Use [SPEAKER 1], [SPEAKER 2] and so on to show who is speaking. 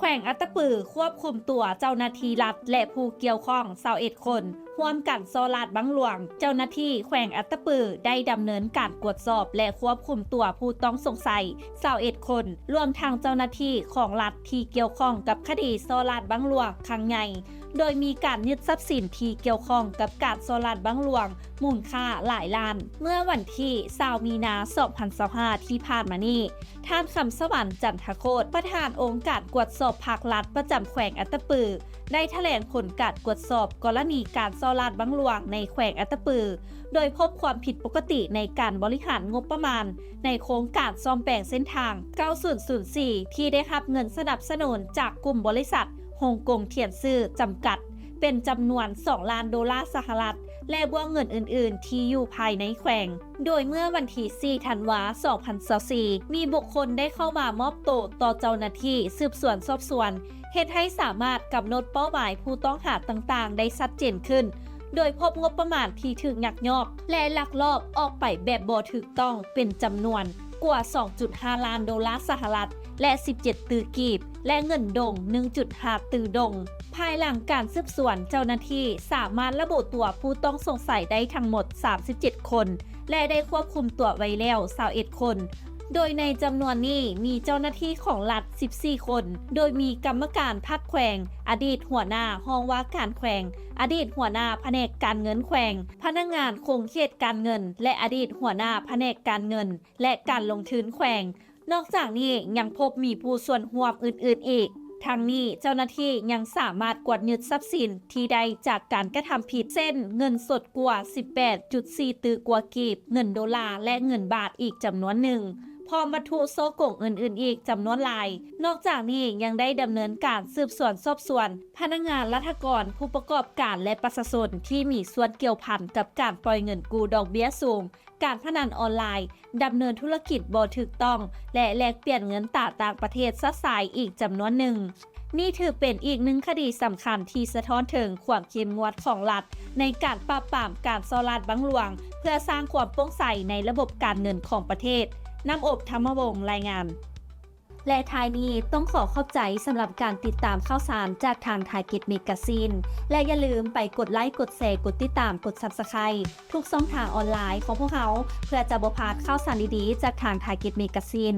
[SPEAKER 1] วงอัตตปือควบคุมตัวเจ้าหน้าที่รัฐและผู้เกี่ยวข้อง21คนร่วมกันโซลาดบังหลวงเจ้าหน้าที่แขวงอัตตปือได้ดำเนินการตรวจสอบและควบคุมตัวผู้ต้องสงสัย21คนรวมทางเจ้าหน้าที่ของรัฐที่เกี่ยวข้องกับคดีโซลาดบังหลวงครั้งใหญ่โดยมีการยึดทรัพย์สินที่เกี่ยวข้องกับการโซลาดบังหลวงมูลค่าหลายล้านเมื่อวันที่20มีนาคม2025ที่ผ่านมานี้ท่านคำสวรรค์จันทโคตประธานองค์การตรวจสอบภาครัฐประจำแขวงอัตตปือได้แถลงผลการตรวจสอบกรณีการโซลาดบังหลวงในแขวงอัตตปือโดยพบความผิดปกติในการบริหารงบประมาณในโครงการซ่อมแปลงเส้นทาง9004ที่ได้รับเงินสนับสนุนจากกลุ่มบริษัทฮ่องกงเทียนซื่อจำกัดเป็นจำนวน2 ล้านดอลลาร์สหรัฐและวงเงินอื่นๆที่อยู่ภายในแขวงโดยเมื่อวันที่4ธันวาคม2024มีบุคคลได้เข้ามามอบตัวต่อเจ้าหน้าที่สืบสวนสอบสวนเฮ็ดให้สามารถกำหนดเป้าหมายผู้ต้องหาต่างๆได้ชัดเจนขึ้นโดยพบงบประมาณที่ถูกยักยอกและลักลอบออกไปแบบบ่ถูกต้องเป็นจำนวนกว่า 2.5 ล้านดอลลาร์สหรัฐและ17ตือกีบและเงินดง 1.5 ตือดงภายหลังการสืบสวนเจ้าหน้าที่สามารถระบุตัวผู้ต้องสงสัยได้ทั้งหมด37คนและได้ควบคุมตัวไว้แล้ว21คนโดยในจำนวนนี้มีเจ้าหน้าที่ของรัฐ14คนโดยมีกรรมการภาคแขวงอดีตหัวหน้าห้องว่าการแขวงอดีตหัวหน้าแผนกการเงินแขวงพนักงานคงเขตการเงินและอดีตหัวหน้าแผนกการเงินและการลงทุนแขวงนอกจากนี้ยังพบมีผู้ส่วนร่วมอื่นๆอีกทั้งนี้เจ้าหน้าที่ยังสามารถกวาดยึดทรัพย์สินที่ได้จากการกระทำผิดเช่นเงินสดกว่า 18.4 ตือกว่ากีบเงินดอลลาร์และเงินบาทอีกจำนวนหนึ่งพร้อมวัตถุโซ่กงอื่นๆอีกจำนวนหลายนอกจากนี้ยังได้ดำเนินการสืบสวนสอบสวนพนักงานรัฐกรผู้ประกอบการและประชาชนที่มีส่วนเกี่ยวพันกับการปล่อยเงินกู้ดอกเบี้ยสูงการพนันออนไลน์ดำเนินธุรกิจบ่ถูกต้องและแลกเปลี่ยนเงินต่างประเทศซัดสายอีกจำนวนหนึ่งนี่ถือเป็นอีกหนึ่งคดีสำคัญที่สะท้อนถึงความเข้มงวดของรัฐในการปราบปรามการโซลาดบังหลวงเพื่อสร้างความโปร่งใสในระบบการเงินของประเทศน้ำอบธรรมวงศ์รายงานและท้ายนี้ต้องขอขอบใจสำหรับการติดตามข่าวสารจากทางไทยเก็ตเมกาซีนและอย่าลืมไปกดไลค์กดแชร์กดติดตามกด Subscribe ทุกช่องทางออนไลน์ของพวกเขาเพื่อจะบ่พลาดข่าวสารดีๆจากทางไทยเก็ตเมกาซีน